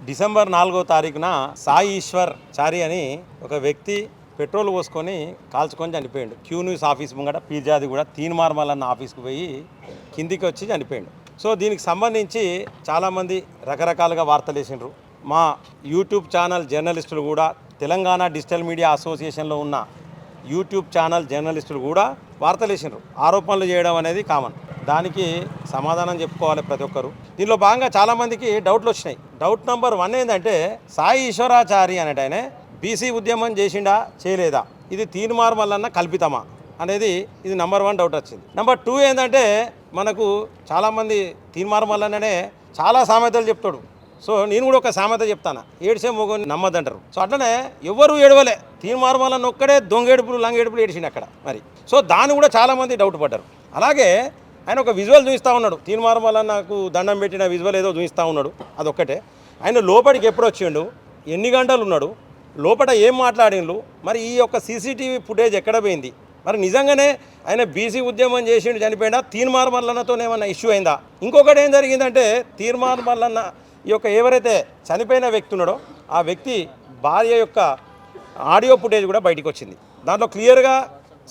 December 4వ తారీఖున సాయి ఈశ్వర్ చారి అని ఒక వ్యక్తి పెట్రోల్ పోసుకొని కాల్చుకొని చనిపోయాడు. క్యూ న్యూస్ ఆఫీస్ ముంగట పీర్జాది కూడా తీన్మార్మల్ అన్న ఆఫీస్కి పోయి కిందికి వచ్చి చనిపోయాడు. సో దీనికి సంబంధించి చాలామంది రకరకాలుగా వార్తలు వేసిండ్రు. మా యూట్యూబ్ ఛానల్ జర్నలిస్టులు కూడా, తెలంగాణ డిజిటల్ మీడియా అసోసియేషన్లో ఉన్న యూట్యూబ్ ఛానల్ జర్నలిస్టులు కూడా వార్తలు వేసిండ్రు. ఆరోపణలు చేయడం అనేది కామన్. దానికి సమాధానం చెప్పుకోవాలి ప్రతి ఒక్కరు. దీనిలో భాగంగా చాలామందికి డౌట్లు వచ్చినాయి. డౌట్ నెంబర్ 1 ఏంటంటే సాయి ఈశ్వరాచారి అనేటైనా బీసీ ఉద్యమం చేసిండా చేయలేదా, ఇది తీన్మార్మల్ అన్న కల్పితమా అనేది ఇది నెంబర్ 1 డౌట్ వచ్చింది. నెంబర్ 2 ఏంటంటే మనకు చాలామంది తీన్మార్మల్ అన్ననే చాలా సామెతలు చెప్తాడు. సో నేను కూడా ఒక సామెత చెప్తాను, ఏడ్చే మొగని నమ్మద్దంటారు. సో అట్లనే ఎవరు ఏడవలే, తీన్మార్మల్ అన్న ఒక్కడే దొంగేడుపులు లంగేడుపులు ఏడిచిండు అక్కడ మరి. సో దాన్ని కూడా చాలామంది డౌట్ పడ్డారు. అలాగే ఆయన ఒక విజువల్ చూపిస్తూ ఉన్నాడు, తీన్మార్మల్ అన్నకు దండం పెట్టిన విజువల్ ఏదో చూపిస్తూ ఉన్నాడు. అదొక్కటే. ఆయన లోపలికి ఎప్పుడు వచ్చిండు, ఎన్ని గంటలు ఉన్నాడు, లోపల ఏం మాట్లాడిండు, మరి ఈ యొక్క సీసీటీవీ ఫుటేజ్ ఎక్కడ పోయింది, మరి నిజంగానే ఆయన బీసీ ఉద్యమం చేసిండు చనిపోయినా తీన్మార్మల్ అన్నతో ఏమన్నా ఇష్యూ అయిందా? ఇంకొకటి ఏం జరిగిందంటే తీన్మార్మల్ అన్న ఈ యొక్క ఎవరైతే చనిపోయిన వ్యక్తి ఉన్నాడో ఆ వ్యక్తి భార్య యొక్క ఆడియో ఫుటేజ్ కూడా బయటకు వచ్చింది. దాంట్లో క్లియర్గా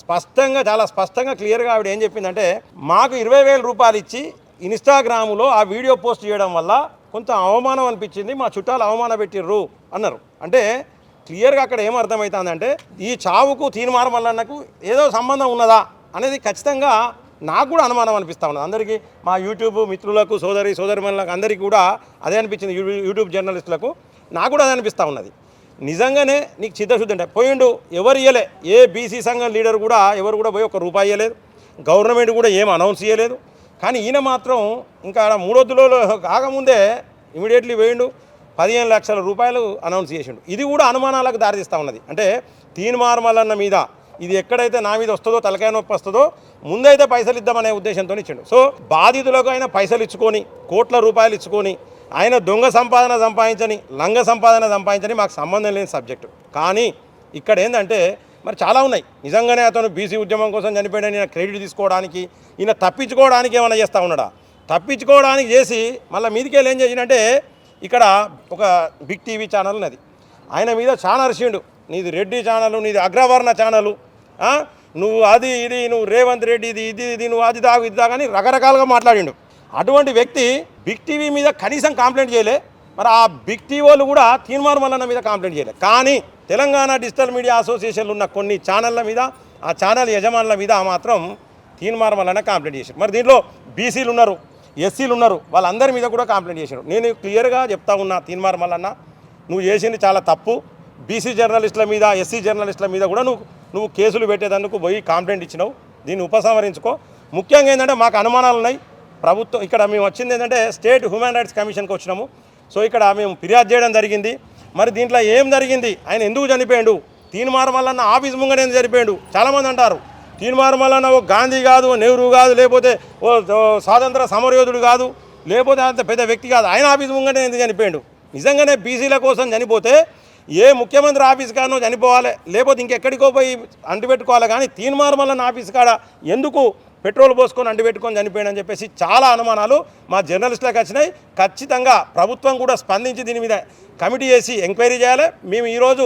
స్పష్టంగా, చాలా స్పష్టంగా క్లియర్గా ఆవిడ ఏం చెప్పిందంటే, మాకు 20,000 రూపాయలు ఇచ్చి ఇన్స్టాగ్రాములో ఆ వీడియో పోస్ట్ చేయడం వల్ల కొంత అవమానం అనిపించింది, మా చుట్టాలు అవమాన పెట్టిర్రు అన్నారు. అంటే క్లియర్గా అక్కడ ఏం అర్థమవుతుందంటే ఈ చావుకు తీన్మార్మల్ అన్నకు ఏదో సంబంధం ఉన్నదా అనేది ఖచ్చితంగా నాకు కూడా అనుమానం అనిపిస్తూ ఉన్నది. అందరికీ, మా యూట్యూబ్ మిత్రులకు, సోదరిమణులకు అందరికీ కూడా అదే అనిపించింది. యూట్యూబ్ జర్నలిస్టులకు నాకు కూడా అదే అనిపిస్తూ ఉన్నది. నిజంగానే నీకు చిత్తశుద్ధి అంటే పోయిండు, ఎవరు ఇవ్వలే, ఏ బీసీ సంఘం లీడర్ కూడా ఎవరు కూడా పోయి 1 రూపాయి ఇవ్వలేదు, గవర్నమెంట్ కూడా ఏం అనౌన్స్ చేయలేదు. కానీ ఈయన మాత్రం ఇంకా 3 వద్దులో కాకముందే ఇమీడియట్లీ పోయిండు, 15 లక్షల రూపాయలు అనౌన్స్ చేసిండు. ఇది కూడా అనుమానాలకు దారితీస్తూ ఉన్నది. అంటే తీన్మార్మల్ అన్న మీద ఇది ఎక్కడైతే నా మీద వస్తుందో, తలకాయ నొప్పి వస్తుందో, ముందైతే పైసలు ఇద్దామనే ఉద్దేశంతో ఇచ్చిండు. సో బాధితులకు ఆయన పైసలు ఇచ్చుకొని, కోట్ల రూపాయలు ఇచ్చుకొని, ఆయన దొంగ సంపాదన సంపాదించని, లంగ సంపాదన సంపాదించని మాకు సంబంధం లేని సబ్జెక్టు. కానీ ఇక్కడ ఏంటంటే మరి చాలా ఉన్నాయి. నిజంగానే అతను బీసీ ఉద్యమం కోసం చనిపోయాడని ఈయన క్రెడిట్ తీసుకోవడానికి, ఈయన తప్పించుకోవడానికి ఏమైనా చేస్తూ ఉన్నాడా? తప్పించుకోవడానికి చేసి మళ్ళీ మీదికెళ్ళి ఏం చేసిందంటే, ఇక్కడ ఒక బిగ్ టీవీ ఛానల్ ఉన్నది, ఆయన మీద చాలా అరిచిండు, నీది రెడ్డి ఛానల్, నీది అగ్రవర్ణ ఛానలు, నువ్వు అది ఇది, నువ్వు రేవంత్ రెడ్డి ఇది నువ్వు అది దాగు ఇది దాగని రకరకాలుగా మాట్లాడిండు. అటువంటి వ్యక్తి బిగ్ టీవీ మీద కనీసం కంప్లైంట్ చేయలే. మరి ఆ బిగ్ టీవీ వాళ్ళు కూడా తీన్మార్మల్ అన్న మీద కంప్లైంట్ చేయలే. కానీ తెలంగాణ డిజిటల్ మీడియా అసోసియేషన్లు ఉన్న కొన్ని ఛానళ్ళ మీద, ఆ ఛానల్ యజమానుల మీద మాత్రం తీన్మార్మల్ అన్న కంప్లైంట్ చేశారు. మరి దీంట్లో బీసీలు ఉన్నారు, ఎస్సీలు ఉన్నారు, వాళ్ళందరి మీద కూడా కంప్లైంట్ చేశారు. నేను క్లియర్గా చెప్తా ఉన్నా, తీన్మార్మల్ అన్న నువ్వు చేసింది చాలా తప్పు. బీసీ జర్నలిస్టుల మీద, ఎస్సీ జర్నలిస్టుల మీద కూడా నువ్వు కేసులు పెట్టేందుకు పోయి కంప్లైంట్ ఇచ్చినావు, దీన్ని ఉపసంహరించుకో. ముఖ్యంగా ఏంటంటే మాకు అనుమానాలు ఉన్నాయి. ప్రభుత్వం ఇక్కడ మేము వచ్చింది ఏంటంటే స్టేట్ హ్యూమన్ రైట్స్ కమిషన్కి వచ్చినాము. సో ఇక్కడ మేము ఫిర్యాదు చేయడం జరిగింది. మరి దీంట్లో ఏం జరిగింది, ఆయన ఎందుకు చనిపోయాడు, తీన్మార్మల్ అన్న ఆఫీస్ ముంగట ఎందుకు చనిపోయాడు? చాలామంది అంటారు తీన్మార్మల్ అన్న ఓ గాంధీ కాదు, నెహ్రూ కాదు, లేకపోతే ఓ స్వాతంత్ర సమరయోధుడు కాదు, లేకపోతే అంత పెద్ద వ్యక్తి కాదు, ఆయన ఆఫీస్ ముంగట ఎందుకు చనిపోయాడు? నిజంగానే బీసీల కోసం చనిపోతే ఏ ముఖ్యమంత్రి ఆఫీస్ కానో చనిపోవాలి, లేకపోతే ఇంకెక్కడికో పోయి అంటిపెట్టుకోవాలి. కానీ తీన్మార్మల్ అన్న ఆఫీస్ కాడ ఎందుకు పెట్రోల్ పోసుకొని అంటిపెట్టుకొని చనిపోయాడని చెప్పేసి చాలా అనుమానాలు మా జర్నలిస్టులకు వచ్చినాయి. ఖచ్చితంగా ప్రభుత్వం కూడా స్పందించి దీని మీద కమిటీ చేసి ఎంక్వైరీ చేయాలి. మేము ఈరోజు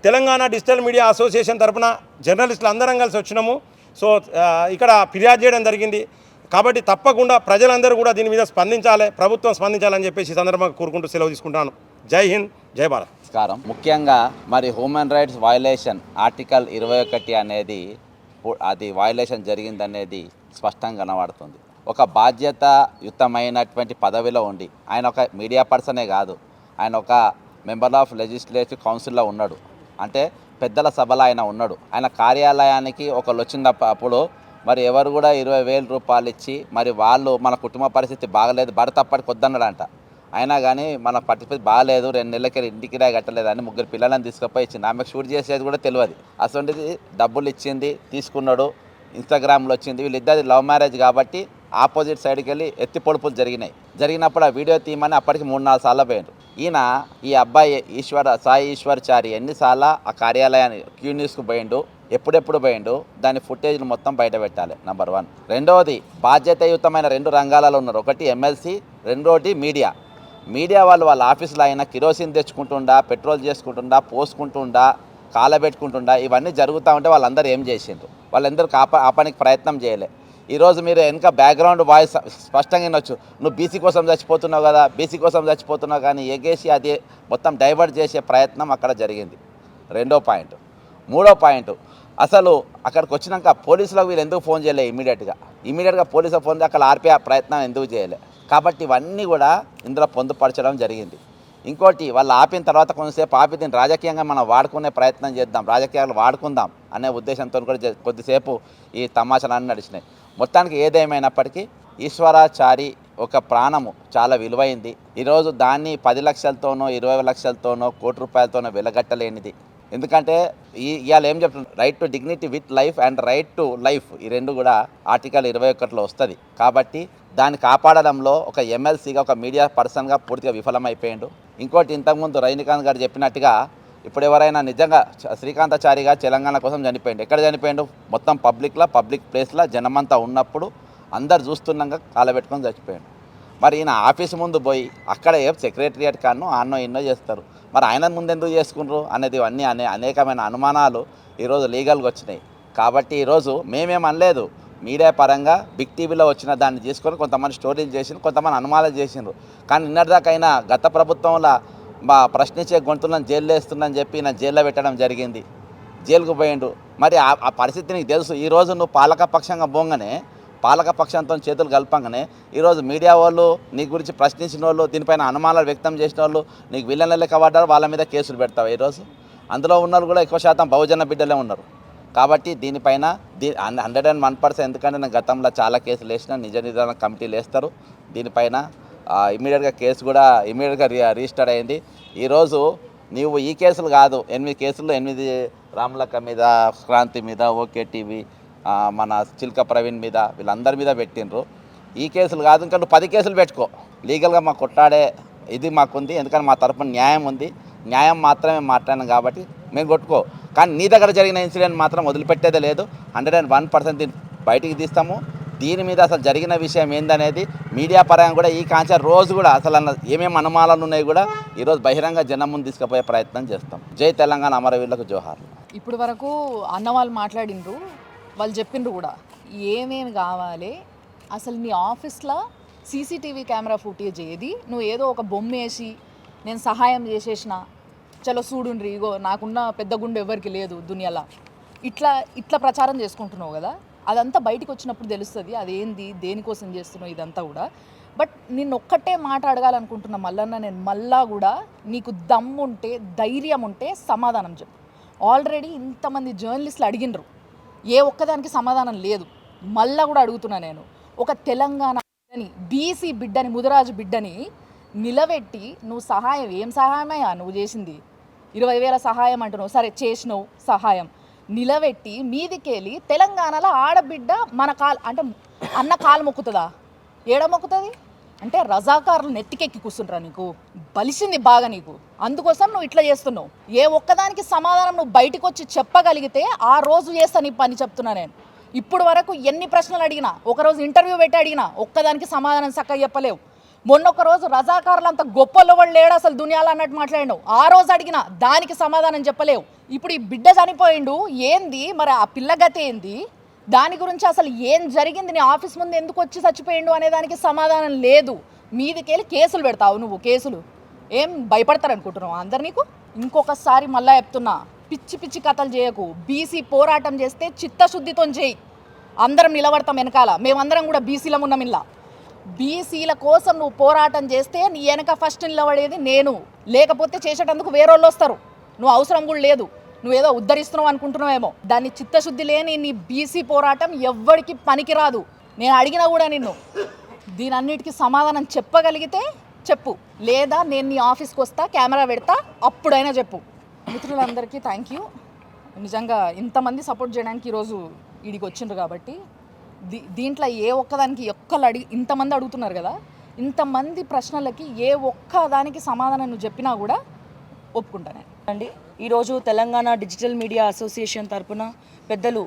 తెలంగాణ డిజిటల్ మీడియా అసోసియేషన్ తరఫున జర్నలిస్టులు అందరం కలిసి వచ్చినాము. సో ఇక్కడ ఫిర్యాదు చేయడం జరిగింది. కాబట్టి తప్పకుండా ప్రజలందరూ కూడా దీని మీద స్పందించాలి, ప్రభుత్వం స్పందించాలని చెప్పేసి సందర్భంగా కోరుకుంటూ సెలవు తీసుకుంటాను. జై హింద్, జై భారత్. నమస్కారం. ముఖ్యంగా మరి హ్యూమన్ రైట్స్ వయలేషన్ ఆర్టికల్ 21 అనేది అది వయలేషన్ జరిగిందనేది స్పష్టంగా కనబడుతుంది. ఒక బాధ్యతాయుతమైనటువంటి పదవిలో ఉండి, ఆయన ఒక మీడియా పర్సనే కాదు, ఆయన ఒక మెంబర్ ఆఫ్ లెజిస్లేటివ్ కౌన్సిల్లో ఉన్నాడు, అంటే పెద్దల సభలో ఆయన ఉన్నాడు. ఆయన కార్యాలయానికి ఒకళ్ళు వచ్చినప్పుడు మరి ఎవరు కూడా 20,000 రూపాయలు ఇచ్చి, మరి వాళ్ళు మన కుటుంబ పరిస్థితి బాగలేదు, భర్త అప్పటికి వద్దన్నాడంట, అయినా కానీ మన పరిస్థితి బాగాలేదు, 2 నెలలకి ఇంటికి కట్టలేదని 3 పిల్లలను తీసుకుపోయి ఇచ్చింది. ఆమెకు షూట్ చేసేది కూడా తెలియదు. అసలుంటిది డబ్బులు ఇచ్చింది, తీసుకున్నాడు, ఇన్స్టాగ్రామ్లో వచ్చింది. వీళ్ళిద్దరి లవ్ మ్యారేజ్ కాబట్టి ఆపోజిట్ సైడ్కి వెళ్ళి ఎత్తి పొడుపులు జరిగినప్పుడు ఆ వీడియో తీయమని అప్పటికి 3-4 సార్లు పోయిండ్రు. ఈయన ఈ అబ్బాయి సాయి ఈశ్వర్ చారి ఎన్నిసార్లు ఆ కార్యాలయాన్ని క్యూ న్యూస్కు పోయిండు, ఎప్పుడెప్పుడు పోయిండు, దాని ఫుటేజ్లు మొత్తం బయట పెట్టాలి. నెంబర్ 1. రెండవది, బాధ్యతాయుతమైన 2 రంగాలలో ఉన్నారు. ఒకటి ఎమ్మెల్సీ, రెండోటి మీడియా. మీడియా వాళ్ళు వాళ్ళ ఆఫీసులో అయినా కిరోసిన్ తెచ్చుకుంటుండా, పెట్రోల్ చేసుకుంటుండా, పోసుకుంటుండా, కాలబెట్టుకుంటుండా, ఇవన్నీ జరుగుతూ ఉంటే వాళ్ళందరూ ఏం చేసిండ్రు? వాళ్ళందరూ ఆపడానికి ప్రయత్నం చేయలే. ఈరోజు మీరు వెనక బ్యాక్గ్రౌండ్ వాయిస్ స్పష్టంగా వినొచ్చు. నువ్వు బీసీ కోసం చచ్చిపోతున్నావు కదా, బీసీ కోసం చచ్చిపోతున్నావు, కానీ ఎగేసి అది మొత్తం డైవర్ట్ చేసే ప్రయత్నం అక్కడ జరిగింది. రెండో పాయింట్. మూడో పాయింట్, అసలు అక్కడికి వచ్చినాక పోలీసులకు వీళ్ళు ఎందుకు ఫోన్ చేయలే? ఇమీడియట్గా పోలీసులకు ఫోన్ చేసి అక్కడ ఆర్పే ప్రయత్నం ఎందుకు చేయలే? కాబట్టి ఇవన్నీ కూడా ఇందులో పొందుపరచడం జరిగింది. ఇంకోటి, వాళ్ళు ఆపిన తర్వాత కొంతసేపు ఆపి దీన్ని రాజకీయంగా మనం వాడుకునే ప్రయత్నం చేద్దాం, రాజకీయాలు వాడుకుందాం అనే ఉద్దేశంతో కూడా కొద్దిసేపు ఈ తమాషాలన్నీ నడిచినాయి. మొత్తానికి ఏదేమైనప్పటికీ ఈశ్వరాచారి ఒక ప్రాణము చాలా విలువైంది. ఈరోజు దాన్ని 10 లక్షలతోనో 20 లక్షలతోనో కోటి రూపాయలతోనో వెలగట్టలేనిది. ఎందుకంటే ఇవాళ ఏం చెప్తున్నారు, right to dignity with life and right to life, ఈ రెండు కూడా ఆర్టికల్ 21లో వస్తుంది. కాబట్టి దాన్ని కాపాడడంలో ఒక ఎమ్మెల్సీగా, ఒక మీడియా పర్సన్గా పూర్తిగా విఫలమైపోయాడు. ఇంకోటి, ఇంతకుముందు రజనీకాంత్ గారు చెప్పినట్టుగా ఇప్పుడు ఎవరైనా నిజంగా శ్రీకాంతాచారిగా తెలంగాణ కోసం చనిపోయాడు. ఎక్కడ చనిపోయాడు? మొత్తం పబ్లిక్ ప్లేస్లో జనమంతా ఉన్నప్పుడు అందరు చూస్తున్నాక కాలబెట్టుకొని చచ్చిపోయాడు. మరి ఈయన ఆఫీస్ ముందు పోయి అక్కడ ఏ సెక్రటరియట్ కానో ఆన్నో ఎన్నో చేస్తారు, మరి ఆయన ముందు ఎందుకు చేసుకున్నారు అనేది అన్నీ అనేకమైన అనుమానాలు ఈరోజు లీగల్గా వచ్చినాయి. కాబట్టి ఈరోజు మేమేం అనలేదు, మీడియా పరంగా బిగ్ టీవీలో వచ్చిన దాన్ని తీసుకొని కొంతమంది స్టోరీలు చేసిండ్రు, కొంతమంది అనుమానాలు చేసిండ్రు. కానీ నిన్నటిదాకైనా గత ప్రభుత్వంలో ప్రశ్నించే గొంతులను జైల్లో వేస్తుందని చెప్పి నా జైల్లో పెట్టడం జరిగింది, జైలుకు పోయిండు. మరి ఆ పరిస్థితి నీకు తెలుసు. ఈరోజు నువ్వు పాలకపక్షంగా పోగానే, పాలకపక్షంతో చేతులు కలపంగానే ఈరోజు మీడియా వాళ్ళు నీ గురించి ప్రశ్నించిన వాళ్ళు, దీనిపైన అనుమానాలు వ్యక్తం చేసిన వాళ్ళు నీకు విలన్ల లెక్క పడ్డారు, వాళ్ళ మీద కేసులు పెడతావు. ఈరోజు అందులో ఉన్న వాళ్ళు కూడా ఎక్కువ శాతం బహుజన బిడ్డలే ఉన్నారు. కాబట్టి దీనిపైన 101%, ఎందుకంటే నేను గతంలో చాలా కేసులు వేసిన, నిజ నిర్ధారణ కమిటీలు వేస్తారు. దీనిపైన ఇమీడియట్గా కేసు కూడా రిజిస్టర్ అయింది. ఈరోజు నీవు ఈ కేసులు కాదు, 8 కేసులు, 8 రాములక్క మీద, క్రాంతి మీద, ఓకే టీవీ, మన చిల్క ప్రవీణ్ మీద, వీళ్ళందరి మీద పెట్టినరు. ఈ కేసులు కాదు, ఇంకా నువ్వు 10 కేసులు పెట్టుకో. లీగల్గా మాకు కొట్లాడే ఇది మాకుంది, ఎందుకంటే మా తరపున న్యాయం ఉంది, న్యాయం మాత్రమే మాట్లాడినాం కాబట్టి మేము కొట్టుకో. కానీ నీ దగ్గర జరిగిన ఇన్సిడెంట్ మాత్రం వదిలిపెట్టేదే లేదు. 101% దీన్ని బయటికి తీస్తాము. దీని మీద అసలు జరిగిన విషయం ఏందనేది మీడియా పరంగా కూడా ఈ కాన్సర్ రోజు కూడా అసలు ఏమేమి అనుమానాలు ఉన్నాయి కూడా ఈరోజు బహిరంగ జనం ముందు తీసుకుపోయే ప్రయత్నం చేస్తాం. జై తెలంగాణ, అమరవీరులకు జోహార్. ఇప్పుడు వరకు అన్న వాళ్ళు మాట్లాడిండ్రు, వాళ్ళు చెప్పిండ్రు కూడా ఏమేమి కావాలి, అసలు నీ ఆఫీస్లో సీసీటీవీ కెమెరా ఫుటేజ్ ఏది, నువ్వు ఏదో ఒక బొమ్మ వేసి నేను సహాయం చేసేసిన, చలో చూడుండ్రి, ఇగో నాకున్న పెద్ద గుండె ఎవరికి లేదు దునియాలో, ఇట్లా ప్రచారం చేసుకుంటున్నావు కదా, అదంతా బయటకు వచ్చినప్పుడు తెలుస్తుంది అదేంది, దేనికోసం చేస్తున్నావు ఇదంతా కూడా. బట్ నిన్ను ఒక్కటే మాట అడగాలనుకుంటున్నా మల్లన్న, నేను మళ్ళా కూడా నీకు దమ్ముంటే, ధైర్యం ఉంటే సమాధానం చెప్పు. ఆల్రెడీ ఇంతమంది జర్నలిస్టులు అడిగినరు, ఏ ఒక్కదానికి సమాధానం లేదు. మళ్ళా కూడా అడుగుతున్నా నేను, ఒక తెలంగాణ బిడ్డని, బీసీ బిడ్డని, ముదిరాజు బిడ్డని నిలబెట్టి నువ్వు సహాయం, ఏం సహాయమయ్యా నువ్వు చేసింది? 20,000 సహాయం అంటున్నావు, సరే చేసినావు సహాయం, నిలబెట్టి మీదికెళ్ళి తెలంగాణలో ఆడబిడ్డ మన అంటే అన్న కాలు మొక్కుతుందా? ఏడ మొక్కుతుంది? అంటే రజాకారులు నెత్తికెక్కి కూర్చుంటారా? నీకు బలిసింది బాగా నీకు, అందుకోసం నువ్వు ఇట్లా చేస్తున్నావు. ఏ ఒక్కదానికి సమాధానం నువ్వు బయటకు వచ్చి చెప్పగలిగితే ఆ రోజు చేస్తా నీ పని, చెప్తున్నా నేను. ఇప్పుడు వరకు ఎన్ని ప్రశ్నలు అడిగినా, ఒకరోజు ఇంటర్వ్యూ పెట్టి అడిగినా, ఒక్కదానికి సమాధానం చక్కగా చెప్పలేవు. మొన్నొక రోజు రజాకారులు అంత గొప్పలో వాళ్ళు లేడు అసలు దునియాలో అన్నట్టు మాట్లాడినావు, ఆ రోజు అడిగినా దానికి సమాధానం చెప్పలేవు. ఇప్పుడు ఈ బిడ్డ చనిపోయిండు, ఏంది మరి ఆ పిల్లగతి ఏంది, దాని గురించి అసలు ఏం జరిగింది, నీ ఆఫీస్ ముందు ఎందుకు వచ్చి చచ్చిపోయిండు అనే దానికి సమాధానం లేదు. మీదికెళ్ళి కేసులు పెడతావు నువ్వు. కేసులు ఏం భయపడతారనుకుంటున్నావు అందరు నీకు? ఇంకొకసారి మళ్ళా చెప్తున్నా, పిచ్చి పిచ్చి కథలు చేయకు. బీసీ పోరాటం చేస్తే చిత్తశుద్ధితో చేయి, అందరం నిలబడతాం వెనకాల. మేమందరం కూడా బీసీలం ఉన్నాం. ఇలా బీసీల కోసం నువ్వు పోరాటం చేస్తే నీ వెనక ఫస్ట్ నిలబడేది నేను, లేకపోతే చేసేటందుకు వేరేళ్ళు వస్తారు. నువ్వు అవసరం కూడా లేదు, నువ్వేదో ఉద్ధరిస్తున్నావు అనుకుంటున్నావేమో. దాన్ని చిత్తశుద్ధి లేని నీ బీసీ పోరాటం ఎవ్వడికి పనికిరాదు. నేను అడిగినా కూడా నిన్ను దీని అన్నిటికీ సమాధానం చెప్పగలిగితే చెప్పు, లేదా నేను నీ ఆఫీస్కి వస్తా, కెమెరా పెడతా, అప్పుడైనా చెప్పు. మిత్రులందరికీ థ్యాంక్ యూ. నిజంగా ఇంతమంది సపోర్ట్ చేయడానికి ఈరోజు వీడికి వచ్చిండ్రు కాబట్టి. దీంట్లో ఏ ఒక్కదానికి ఇంతమంది అడుగుతున్నారు కదా, ఇంతమంది ప్రశ్నలకి ఏ ఒక్కదానికి సమాధానం నువ్వు చెప్పినా కూడా ఒప్పుకుంటానే అండి. ఈరోజు తెలంగాణ డిజిటల్ మీడియా అసోసియేషన్ తరపున పెద్దలు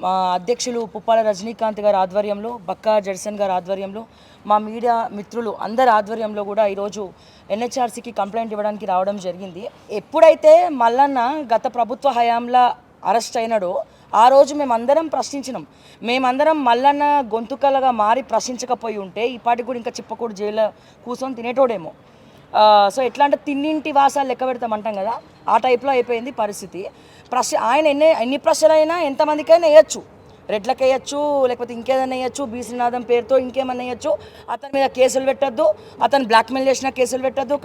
మా అధ్యక్షులు పుప్పాల రజనీకాంత్ గారి ఆధ్వర్యంలో, బక్కా జడ్సన్ గారి ఆధ్వర్యంలో, మా మీడియా మిత్రులు అందరి ఆధ్వర్యంలో కూడా ఈరోజు ఎన్హెచ్ఆర్సీకి కంప్లైంట్ ఇవ్వడానికి రావడం జరిగింది. ఎప్పుడైతే మల్లన్న గత ప్రభుత్వ హయాంలో అరెస్ట్ అయినాడో ఆ రోజు మేమందరం ప్రశ్నించినాం. మేమందరం మల్లన్న గొంతుకలుగా మారి ప్రశ్నించకపోయి ఉంటే ఇప్పటికి కూడా ఇంకా చిప్పకూడు జైల్లో కూర్చొని తినేటోడేమో. సో ఎట్లా అంటే తిన్నింటి వాసాలు లెక్క పెడతామంటాం కదా, ఆ టైప్లో అయిపోయింది పరిస్థితి. ఆయన ఎన్ని ప్రశ్నలైనా ఎంతమందికైనా వేయచ్చు, రెడ్లకు వేయచ్చు, లేకపోతే ఇంకేదైనా వేయచ్చు, బీసీనాథం పేరుతో ఇంకేమన్నా వేయచ్చు. అతని మీద కేసులు పెట్టద్దు, అతను బ్లాక్మెయిల్ చేసిన కేసులు పెట్టద్దు,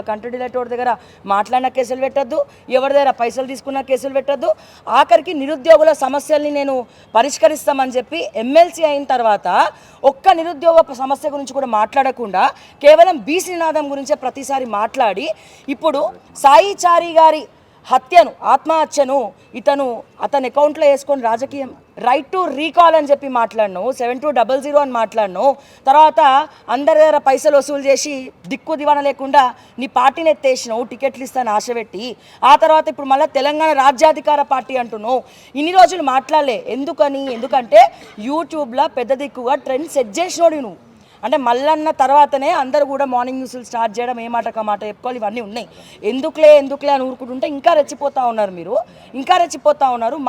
కంట్రీ డిలేటోర్ దగ్గర మాట్లాడిన కేసులు పెట్టద్దు, ఎవరి దగ్గర పైసలు తీసుకున్న కేసులు పెట్టద్దు. ఆఖరికి నిరుద్యోగుల సమస్యల్ని నేను పరిష్కరిస్తామని చెప్పి ఎమ్మెల్సీ అయిన తర్వాత ఒక్క నిరుద్యోగ సమస్య గురించి కూడా మాట్లాడకుండా కేవలం బీసీనాథం గురించే ప్రతిసారి మాట్లాడి ఇప్పుడు సాయి చారి గారి హత్యను, ఆత్మహత్యను అతని అకౌంట్లో వేసుకొని రాజకీయం రైట్ టు రీకాల్ అని చెప్పి మాట్లాడను, 7200 అని మాట్లాడను. తర్వాత అందరి దగ్గర పైసలు వసూలు చేసి దిక్కు దివాన లేకుండా నీ పార్టీని ఎత్తేసినావు, టికెట్లు ఇస్తాను ఆశ పెట్టి. ఆ తర్వాత ఇప్పుడు మళ్ళీ తెలంగాణ రాజ్యాధికార పార్టీ అంటున్నావు. ఇన్ని రోజులు మాట్లాడలే ఎందుకంటే యూట్యూబ్లో పెద్ద దిక్కుగా ట్రెండ్ సెట్ చేసినోడు నువ్వు. అంటే మల్లన్న తర్వాతనే అందరూ కూడా మార్నింగ్ న్యూస్లు స్టార్ట్ చేయడం, ఏ మాట మాట చెప్పుకోవాలి, ఇవన్నీ ఉన్నాయి. ఎందుకులే అని ఊరుకుంటుంటే ఇంకా రెచ్చిపోతూ ఉన్నారు మీరు,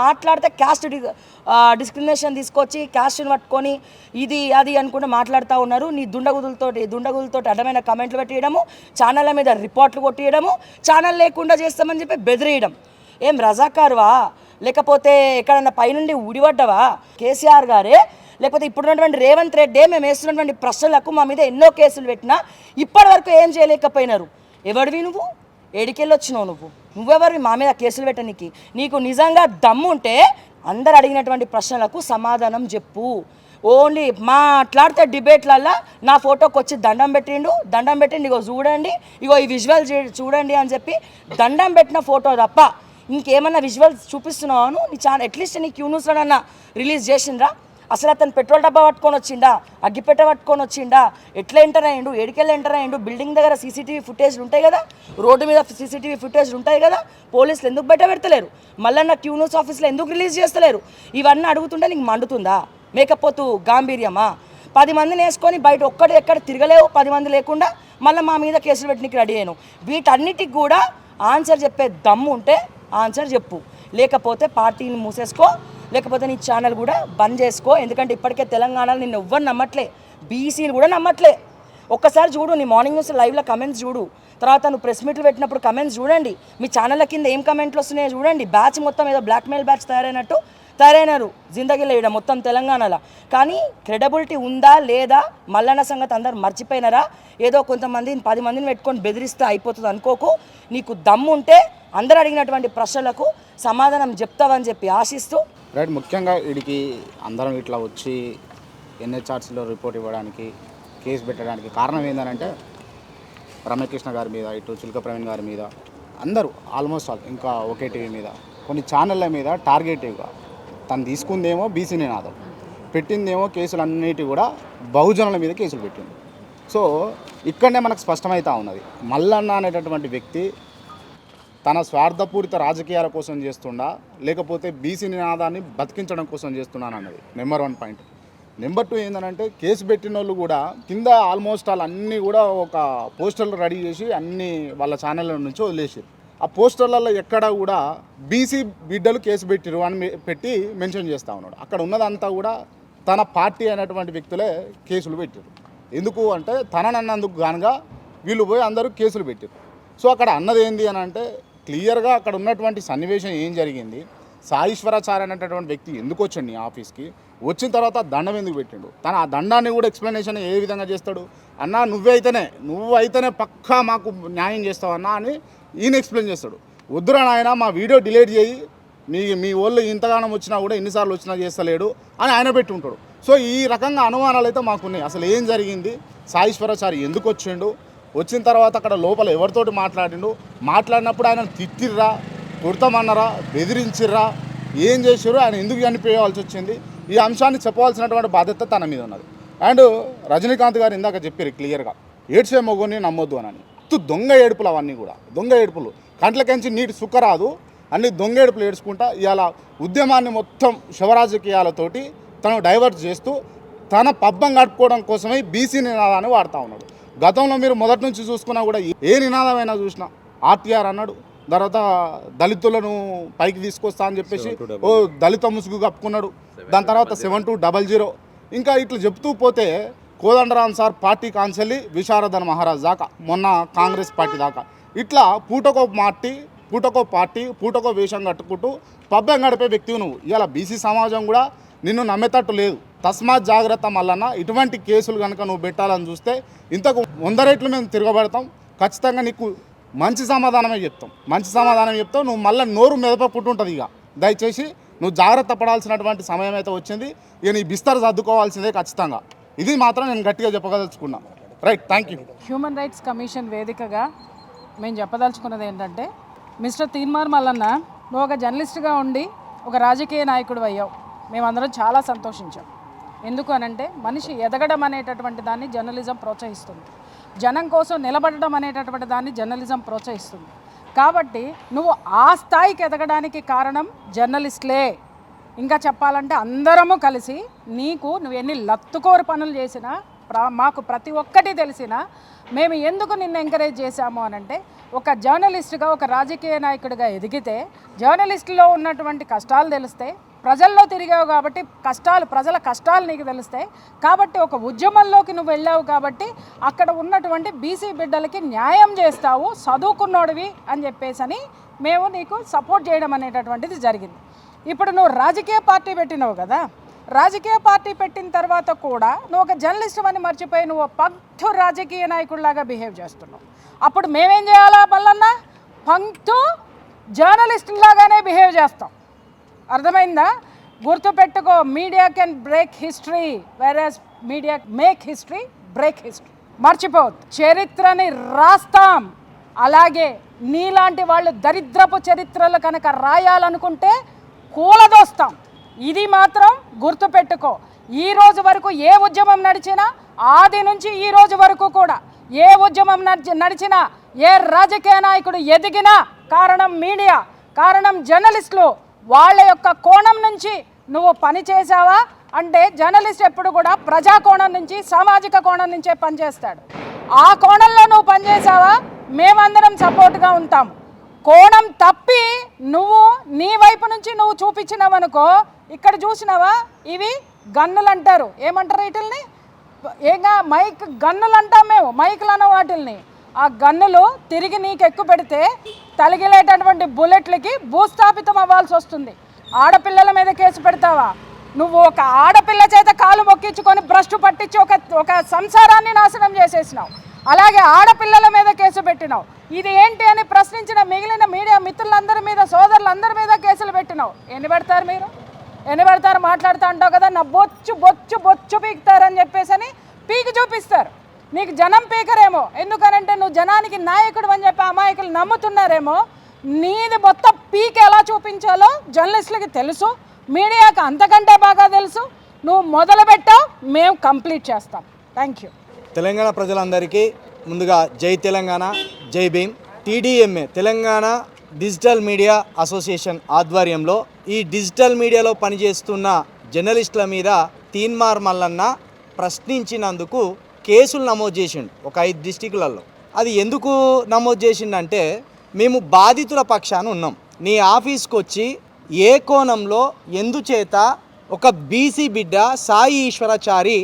మాట్లాడితే క్యాస్ట్ డిస్క్రిమినేషన్ తీసుకొచ్చి క్యాస్ట్ని పట్టుకొని ఇది అది అనుకుంటూ మాట్లాడుతూ ఉన్నారు. నీ దుండగులతో అడ్డమైన కమెంట్లు పెట్టేయడము, ఛానళ్ళ మీద రిపోర్ట్లు కొట్టేయడము, ఛానల్ లేకుండా చేస్తామని చెప్పి బెదిరేయడం. ఏం రజాకారువా, లేకపోతే ఎక్కడన్నా పైనుండి ఊడిపడ్డవా? కేసీఆర్ గారే లేకపోతే ఇప్పుడున్నటువంటి రేవంత్ రెడ్డి మేము వేస్తున్నటువంటి ప్రశ్నలకు మా మీద ఎన్నో కేసులు పెట్టినా ఇప్పటి వరకు ఏం చేయలేకపోయినారు. ఎవరివి నువ్వు? ఏడికెళ్ళి వచ్చినావు నువ్వెవరివి మా మీద కేసులు పెట్టడానికి? నీకు నిజంగా దమ్ముంటే అందరు అడిగినటువంటి ప్రశ్నలకు సమాధానం చెప్పు. ఓన్లీ మాట్లాడితే డిబేట్లల్లో నా ఫోటోకి వచ్చి దండం పెట్టిండు, ఇగో చూడండి, ఇగో ఈ విజువల్ చూడండి అని చెప్పి దండం పెట్టిన ఫోటో తప్ప ఇంకేమన్నా విజువల్స్ చూపిస్తున్నావు? నీ అట్లీస్ట్ నీ క్యూ న్యూస్లోనన్నా రిలీజ్ చేసిండ్రా? అసలు అతను పెట్రోల్ డబ్బా పట్టుకొని వచ్చిండా, అగ్గిపెట్ట పట్టుకొని వచ్చిండా, ఎట్లా ఎంటర్ అయ్యిండు, ఏడికెళ్ళి ఎంటర్ అయ్యిండు? బిల్డింగ్ దగ్గర సీసీటీవీ ఫుటేజ్లు ఉంటాయి కదా, రోడ్డు మీద సీసీటీవీ ఫుటేజ్లు ఉంటాయి కదా, పోలీసులు ఎందుకు బయట పెడతలేరు? మళ్ళీ నా క్యూ న్యూస్ ఆఫీస్లో ఎందుకు రిలీజ్ చేస్తలేరు? ఇవన్నీ అడుగుతుంటే నీకు మండుతుందా? మేకపోతు గాంభీర్యమా? 10 మందిని వేసుకొని బయట ఎక్కడ తిరగలేవు, 10 మంది లేకుండా మళ్ళీ మా మీద కేసులు పెట్టడానికి రెడీ అయ్యాను. వీటన్నిటికి కూడా ఆన్సర్ చెప్పే దమ్ము ఉంటే ఆన్సర్ చెప్పు, లేకపోతే పార్టీని మూసేసుకో, లేకపోతే నీ ఛానల్ కూడా బంద్ చేసుకో. ఎందుకంటే ఇప్పటికే తెలంగాణలో నిన్ను ఎవ్వరు నమ్మట్లే, బీసీలు కూడా నమ్మట్లే. ఒక్కసారి చూడు, నీ మార్నింగ్ న్యూస్ లైవ్లో కమెంట్స్ చూడు, తర్వాత నువ్వు ప్రెస్ మీట్లు పెట్టినప్పుడు కమెంట్స్ చూడండి, మీ ఛానళ్ళ కింద ఏం కమెంట్లు వస్తున్నాయో చూడండి. బ్యాచ్ మొత్తం ఏదో బ్లాక్మెయిల్ బ్యాచ్ తయారైనారు జిందగీలో ఇక్కడ మొత్తం తెలంగాణలో. కానీ క్రెడిబిలిటీ ఉందా లేదా మల్లన్న సంగతి అందరు మర్చిపోయినారా? ఏదో కొంతమంది 10 మందిని పెట్టుకొని బెదిరిస్తే అయిపోతుంది అనుకోకు. నీకు దమ్ము ఉంటే అందరు అడిగినటువంటి ప్రశ్నలకు సమాధానం చెప్తావని చెప్పి ఆశిస్తూ రైట్. ముఖ్యంగా వీడికి అందరం ఇట్లా వచ్చి ఎన్హెచ్ఆర్సీలో రిపోర్ట్ ఇవ్వడానికి, కేసు పెట్టడానికి కారణం ఏంటంటే రమ్యకృష్ణ గారి మీద, ఇటు చిలుక ప్రవీణ్ గారి మీద, అందరూ ఆల్మోస్ట్ ఆల్, ఇంకా ఒకే టీవీ మీద, కొన్ని ఛానళ్ళ మీద టార్గెటివ్గా తను తీసుకుందేమో బీసీ నినాదం, పెట్టిందేమో కేసులు అన్నిటి కూడా బహుజనుల మీద కేసులు పెట్టింది. సో ఇక్కడనే మనకు స్పష్టమవుతా ఉన్నది, మల్లన్న అనేటటువంటి వ్యక్తి తన స్వార్థపూరిత రాజకీయాల కోసం చేస్తుండా, లేకపోతే బీసీ నినాదాన్ని బతికించడం కోసం చేస్తున్నాను అన్నది నెంబర్ 1 పాయింట్. నెంబర్ 2 ఏంటంటే కేసు పెట్టిన వాళ్ళు కూడా కింద ఆల్మోస్ట్ ఆల్ అన్నీ కూడా ఒక పోస్టర్లు రెడీ చేసి అన్నీ వాళ్ళ ఛానళ్ళ నుంచి వదిలేసారు. ఆ పోస్టర్లలో ఎక్కడ కూడా బీసీ బిడ్డలు కేసు పెట్టిరు అని పెట్టి మెన్షన్ చేస్తూ ఉన్నాడు. అక్కడ ఉన్నదంతా కూడా తన పార్టీ అయినటువంటి వ్యక్తులే కేసులు పెట్టారు. ఎందుకు అంటే తననన్నందుకు గానుగా వీళ్ళు పోయి అందరూ కేసులు పెట్టారు. సో అక్కడ అన్నది ఏంది అని అంటే క్లియర్గా అక్కడ ఉన్నటువంటి సన్నివేశం ఏం జరిగింది, సాయిశ్వరాచార్య అనేటటువంటి వ్యక్తి ఎందుకు వచ్చండి ఆఫీస్కి, వచ్చిన తర్వాత దండం ఎందుకు పెట్టిండు, తన ఆ దండాన్ని కూడా ఎక్స్ప్లెనేషన్ ఏ విధంగా చేస్తాడు, అన్నా నువ్వైతేనే పక్కా మాకు న్యాయం చేస్తావన్నా అని ఈయన ఎక్స్ప్లెయిన్ చేస్తాడు. వద్దురా నాయన మా వీడియో డిలీట్ చేయి, మీ వాళ్ళు ఇంతగానం వచ్చినా కూడా ఎన్నిసార్లు వచ్చినా చేస్తలేడు అని ఆయన పెట్టి ఉంటాడు. సో ఈ రకంగా అనుమానాలు అయితే మాకున్నాయి. అసలు ఏం జరిగింది, సాయిశ్వరాచారి ఎందుకు వచ్చిండు, వచ్చిన తర్వాత అక్కడ లోపల ఎవరితోటి మాట్లాడినప్పుడు ఆయన తిట్టిర్రా, కొడతామన్నారా, బెదిరించిర్రా, ఏం చేసారు, ఆయన ఎందుకు చనిపోవాల్సి వచ్చింది, ఈ అంశాన్ని చెప్పవలసినటువంటి బాధ్యత తన మీద ఉన్నది. అండ్ రజనీకాంత్ గారు ఇందాక చెప్పారు క్లియర్గా, ఏడ్చే మొగుని నమ్మొద్దు అని. దొంగ ఏడుపులు, అవన్నీ కూడా దొంగ ఏడుపులు, కంట్లకెంచి నీటి సుక్క రాదు, అన్ని దొంగేడుపులు ఏడ్చుకుంటా ఇవాళ ఉద్యమాన్ని మొత్తం శివరాజకీయాలతోటి తను డైవర్ట్ చేస్తూ తన పబ్బం గడుపుకోవడం కోసమే బీసీ నినాదాన్ని వాడుతూ ఉన్నాడు. గతంలో మీరు మొదటి నుంచి చూసుకున్నా కూడా ఏ నినాదమైనా చూసినా ఆర్టీఆర్ అన్నాడు, తర్వాత దళితులను పైకి తీసుకొస్తా అని చెప్పేసి ఓ దళిత ముసుగు కప్పుకున్నాడు. దాని తర్వాత 7200 ఇంకా ఇట్లా చెప్తూ పోతే కోదండరాం సార్ పార్టీ కాన్సెల్లి విశారదన్ మహారాజ్ దాకా, మొన్న కాంగ్రెస్ పార్టీ దాకా ఇట్లా పూటకో పార్టీ పూటకో వేషం కట్టుకుంటూ పబ్బం గడిపే వ్యక్తివి నువ్వు. ఇలా బీసీ సమాజం కూడా నిన్ను నమ్మేటట్టు లేదు. తస్మాత్ జాగ్రత్త మల్లన్న. ఇటువంటి కేసులు కనుక నువ్వు పెట్టాలని చూస్తే ఇంతకు 100 రెట్లు మేము తిరగబడతాం. ఖచ్చితంగా నీకు మంచి సమాధానమే చెప్తాం. నువ్వు మళ్ళీ నోరు మెదపకుంటుంటుంది. ఇక దయచేసి నువ్వు జాగ్రత్త పడాల్సినటువంటి సమయం అయితే వచ్చింది. ఇక నీ బిస్తర్ సర్దుకోవాల్సిందే ఖచ్చితంగా. ఇది మాత్రం నేను గట్టిగా చెప్పదలుచుకున్నా. Right, thank you. Human rights commission వేదికగా మేము చెప్పదలుచుకున్నది ఏంటంటే, మిస్టర్ తీన్మార్ మల్లన్న, నువ్వు ఒక జర్నలిస్ట్గా ఉండి ఒక రాజకీయ నాయకుడు అయ్యావు. మేమందరం చాలా సంతోషించాం. ఎందుకు అనంటే, మనిషి ఎదగడం అనేటటువంటి దాన్ని జర్నలిజం ప్రోత్సహిస్తుంది. జనం కోసం నిలబడడం అనేటటువంటి దాన్ని జర్నలిజం ప్రోత్సహిస్తుంది. కాబట్టి నువ్వు ఆ స్థాయికి ఎదగడానికి కారణం జర్నలిస్టులే. ఇంకా చెప్పాలంటే అందరము కలిసి నువ్వు ఎన్ని లత్తుకోరు పనులు చేసినా మాకు ప్రతి ఒక్కటి తెలిసినా మేము ఎందుకు నిన్ను ఎంకరేజ్ చేశాము అనంటే, ఒక జర్నలిస్ట్గా ఒక రాజకీయ నాయకుడిగా ఎదిగితే జర్నలిస్టులో ఉన్నటువంటి కష్టాలు తెలిస్తే, ప్రజల్లో తిరిగావు కాబట్టి ప్రజల కష్టాలు నీకు తెలుస్తాయి. కాబట్టి ఒక ఉద్యమంలోకి నువ్వు వెళ్ళావు కాబట్టి అక్కడ ఉన్నటువంటి బీసీ బిడ్డలకి న్యాయం చేస్తావు, చదువుకున్నోడివి అని చెప్పేసి మేము నీకు సపోర్ట్ చేయడం అనేటటువంటిది జరిగింది. ఇప్పుడు నువ్వు రాజకీయ పార్టీ పెట్టినావు కదా, రాజకీయ పార్టీ పెట్టిన తర్వాత కూడా నువ్వు ఒక జర్నలిస్ట్ అని మర్చిపోయి నువ్వు పంక్తు రాజకీయ నాయకుడిలాగా బిహేవ్ చేస్తున్నావు. అప్పుడు మేమేం చేయాలా మల్లన్న? పంక్తు జర్నలిస్టులాగానే బిహేవ్ చేస్తాం. అర్థమైందా? గుర్తుపెట్టుకో, media can break history, versus media make history break history. మర్చిపోవద్దు, చరిత్రని రాస్తాం. అలాగే నీలాంటి వాళ్ళు దరిద్రపు చరిత్రలు కనుక రాయాలనుకుంటే కూలదోస్తాం. ఇది మాత్రం గుర్తుపెట్టుకో. ఈ రోజు వరకు ఏ ఉద్యమం నడిచినా, ఆది నుంచి ఈ రోజు వరకు కూడా ఏ ఉద్యమం నడిచినా, ఏ రాజకీయ నాయకుడు ఎదిగినా కారణం మీడియా, కారణం జర్నలిస్టులు. వాళ్ళ యొక్క కోణం నుంచి నువ్వు పని చేసావా అంటే, జర్నలిస్ట్ ఎప్పుడు కూడా ప్రజా కోణం నుంచి, సామాజిక కోణం నుంచే పనిచేస్తాడు. ఆ కోణంలో నువ్వు పనిచేసావా, మేమందరం సపోర్ట్గా ఉంటాం. కోణం తప్పి నువ్వు నీ వైపు నుంచి నువ్వు చూపించినావనుకో, ఇక్కడ చూసినావా, ఇవి గన్నులు అంటారు. ఏమంటారు వీటిల్ని? ఏంగా మైక్ గన్నులు అంటాం మేము, మైకులు అన్న వాటిల్ని. ఆ గన్నులు తిరిగి నీకు ఎక్కువ పెడితే తలిగిలేటటువంటి బుల్లెట్లకి భూస్థాపితం అవ్వాల్సి వస్తుంది. ఆడపిల్లల మీద కేసు పెడతావా? నువ్వు ఒక ఆడపిల్ల చేత కాలు మొక్కించుకొని భ్రష్టు పట్టించి ఒక సంసారాన్ని నాశనం చేసేసినావు. అలాగే ఆడపిల్లల మీద కేసు పెట్టినావు. ఇది ఏంటి అని ప్రశ్నించిన మిగిలిన మీడియా మిత్రులందరి మీద, సోదరులందరి మీద కేసులు పెట్టినావు. ఎన్ని పెడతారు మీరు? ఎన్ని పెడతారు? మాట్లాడుతూ అంటావు కదా, నా బొచ్చు పీకుతారని చెప్పేసి పీకి చూపిస్తారు. నీకు జనం పీకరేమో, ఎందుకనంటే నువ్వు జనానికి నాయకుడు అని చెప్పి అమాయకులు నమ్ముతున్నారేమో. నీది మొత్తం పీకి ఎలా చూపించాలో జర్నలిస్టులకి తెలుసు, మీడియాకి అంతకంటే బాగా తెలుసు. నువ్వు మొదలు పెట్టావు, మేము కంప్లీట్ చేస్తాం. Thank you. తెలంగాణ ప్రజలందరికీ ముందుగా జై తెలంగాణ, జై Bhim. TDMA Telangana digital media association ఆధ్వర్యంలో ఈ డిజిటల్ మీడియాలో పనిచేస్తున్న జర్నలిస్టుల మీద తీన్మార్ మల్లన్న ప్రశ్నించినందుకు కేసులు నమోదు చేసిండు ఒక 5 డిస్టిక్లలో. అది ఎందుకు నమోదు చేసిండంటే, మేము బాధితుల పక్షాన ఉన్నాం. నీ ఆఫీస్కి వచ్చి ఏ కోణంలో ఎందుచేత ఒక బీసీ బిడ్డ సాయి ఈశ్వరాచారి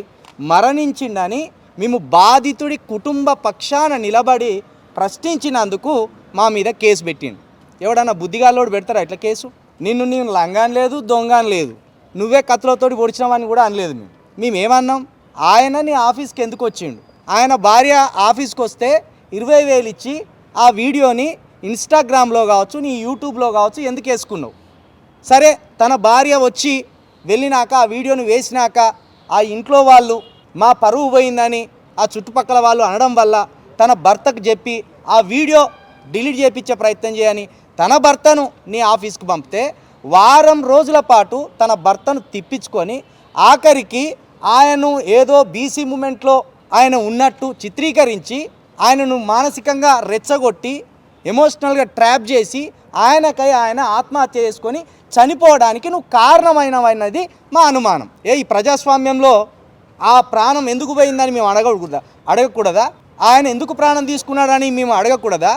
మరణించిండని మేము బాధితుడి కుటుంబ పక్షాన నిలబడి ప్రశ్నించినందుకు మా మీద కేసు పెట్టిండు. ఎవడన్నా బుద్ధిగాల్లోడు పెడతారా ఇట్లా కేసు? నేను లంగాన్ లేదు, దొంగని లేదు, నువ్వే కత్తులతోటి పొడిచినావని కూడా అనలేదు. మేమేమన్నాం? ఆయన నీ ఆఫీస్కి ఎందుకు వచ్చిండు? ఆయన భార్య ఆఫీస్కి వస్తే 20,000 ఇచ్చి ఆ వీడియోని ఇన్స్టాగ్రామ్లో కావచ్చు, నీ యూట్యూబ్లో కావచ్చు ఎందుకు వేసుకున్నావు? సరే, తన భార్య వచ్చి వెళ్ళినాక ఆ వీడియోని వేసినాక ఆ ఇంట్లో వాళ్ళు మా పరువు పోయిందని ఆ చుట్టుపక్కల వాళ్ళు అనడం వల్ల తన భర్తకు చెప్పి ఆ వీడియో డిలీట్ చేయించే ప్రయత్నం చేయని తన భర్తను నీ ఆఫీస్కి పంపితే వారం రోజుల పాటు తన భర్తను తిప్పించుకొని ఆఖరికి ఆయనను ఏదో బీసీ మూమెంట్లో ఆయన ఉన్నట్టు చిత్రీకరించి ఆయనను మానసికంగా రెచ్చగొట్టి ఎమోషనల్గా ట్రాప్ చేసి ఆయనకై ఆయన ఆత్మహత్య చేసుకొని చనిపోవడానికి నువ్వు కారణమైనది మా అనుమానం. ఈ ప్రజాస్వామ్యంలో ఆ ప్రాణం ఎందుకు పోయిందని మేము అడగకూడదా? ఆయన ఎందుకు ప్రాణం తీసుకున్నాడని మేము అడగకూడదా?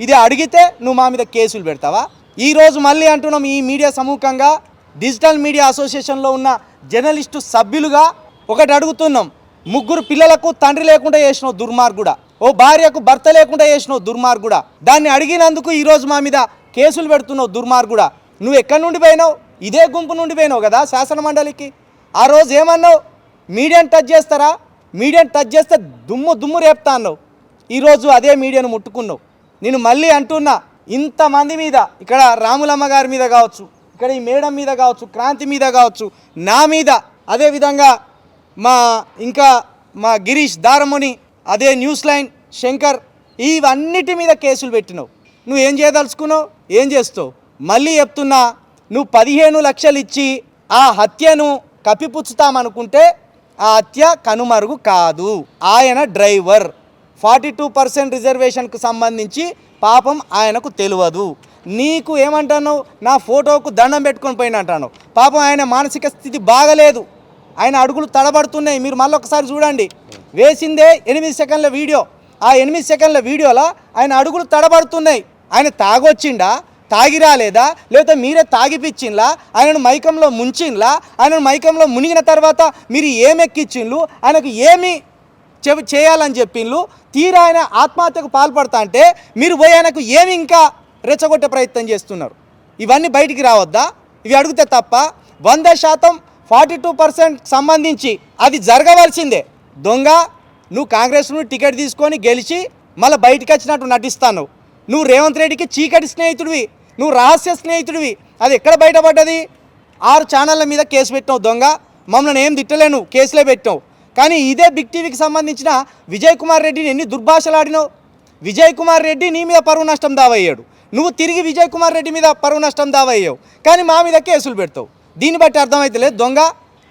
ఇది అడిగితే నువ్వు మా మీద కేసులు పెడతావా? ఈరోజు మళ్ళీ అంటున్నాం, ఈ మీడియా సమూహంగా డిజిటల్ మీడియా అసోసియేషన్లో ఉన్న జర్నలిస్టు సభ్యులుగా ఒకటి అడుగుతున్నాం. 3 పిల్లలకు తండ్రి లేకుండా చేసినావు దుర్మార్గుడా, ఓ భార్యకు భర్త లేకుండా చేసినావు దుర్మార్గుడా. దాన్ని అడిగినందుకు ఈరోజు మా మీద కేసులు పెడుతున్నావు దుర్మార్గుడా. నువ్వు ఎక్కడి నుండి పోయినావు? ఇదే గుంపు నుండి పోయినావు కదా శాసన మండలికి. ఆ రోజు ఏమన్నావు? మీడియాని టచ్ చేస్తారా? మీడియాని టచ్ చేస్తే దుమ్ము రేపుతా అన్నావు. ఈరోజు అదే మీడియాను ముట్టుకున్నావు. నేను మళ్ళీ అంటున్నా, ఇంతమంది మీద, ఇక్కడ రాములమ్మ గారి మీద కావచ్చు, ఇక్కడ ఈ మేడం మీద కావచ్చు, క్రాంతి మీద కావచ్చు, నా మీద, అదేవిధంగా మా గిరీష్ దారముని, అదే న్యూస్ లైన్ శంకర్, ఇవన్నిటి మీద కేసులు పెట్టినావు. నువ్వు ఏం చేయదలుచుకున్నావు? ఏం చేస్తావు? మళ్ళీ చెప్తున్నా, నువ్వు 15 లక్షలు ఇచ్చి ఆ హత్యను కప్పిపుచ్చుతామనుకుంటే ఆ హత్య కనుమరుగు కాదు. ఆయన డ్రైవర్, 42% రిజర్వేషన్కు సంబంధించి పాపం ఆయనకు తెలియదు. నీకు ఏమంటాను? నా ఫోటోకు దండం పెట్టుకొని పోయిన అంటాను. పాపం ఆయన మానసిక స్థితి బాగలేదు, ఆయన అడుగులు తడబడుతున్నాయి. మీరు మళ్ళీ ఒకసారి చూడండి, వేసిందే 8 సెకండ్ల వీడియో. ఆ 8 సెకండ్ల వీడియోలో ఆయన అడుగులు తడబడుతున్నాయి. ఆయన తాగొచ్చిండా, తాగి రాలేదా, లేకపోతే మీరే తాగిపిచ్చిండ్లా, ఆయనను మైకంలో ముంచిండ్లా, ఆయనను మైకంలో మునిగిన తర్వాత మీరు ఏమెక్కిచ్చిండ్లు, ఆయనకు ఏమి చేయాలని చెప్పిండ్లు, తీరా ఆయన ఆత్మహత్యకు పాల్పడతా అంటే మీరు పోయి ఆయనకు ఏమి ఇంకా రెచ్చగొట్టే ప్రయత్నం చేస్తున్నారు. ఇవన్నీ బయటికి రావద్దా? ఇవి అడిగితే తప్ప. 100% 42% సంబంధించి అది జరగవలసిందే. దొంగ, నువ్వు కాంగ్రెస్ నుండి టికెట్ తీసుకొని గెలిచి మళ్ళీ బయటికి వచ్చినట్టు నటిస్తాను. నువ్వు రేవంత్ రెడ్డికి చీకటి స్నేహితుడివి, నువ్వు రహస్య స్నేహితుడివి. అది ఎక్కడ బయటపడ్డది? 6 ఛానళ్ళ మీద కేసు పెట్టినావు దొంగ. మమ్మల్ని ఏం తిట్టలేను, కేసులే పెట్టినావు. కానీ ఇదే బిగ్ టీవీకి సంబంధించిన విజయ్ కుమార్ రెడ్డిని ఎన్ని దుర్భాషలు ఆడినావు. విజయ్ కుమార్ రెడ్డి నీ మీద పరువు నష్టం దావయ్యాడు, నువ్వు తిరిగి విజయ్ కుమార్ రెడ్డి మీద పరువు నష్టం దావయ్యావు, కానీ మా మీద కేసులు పెడతావు. దీన్ని బట్టి అర్థమవుతలేదు దొంగ,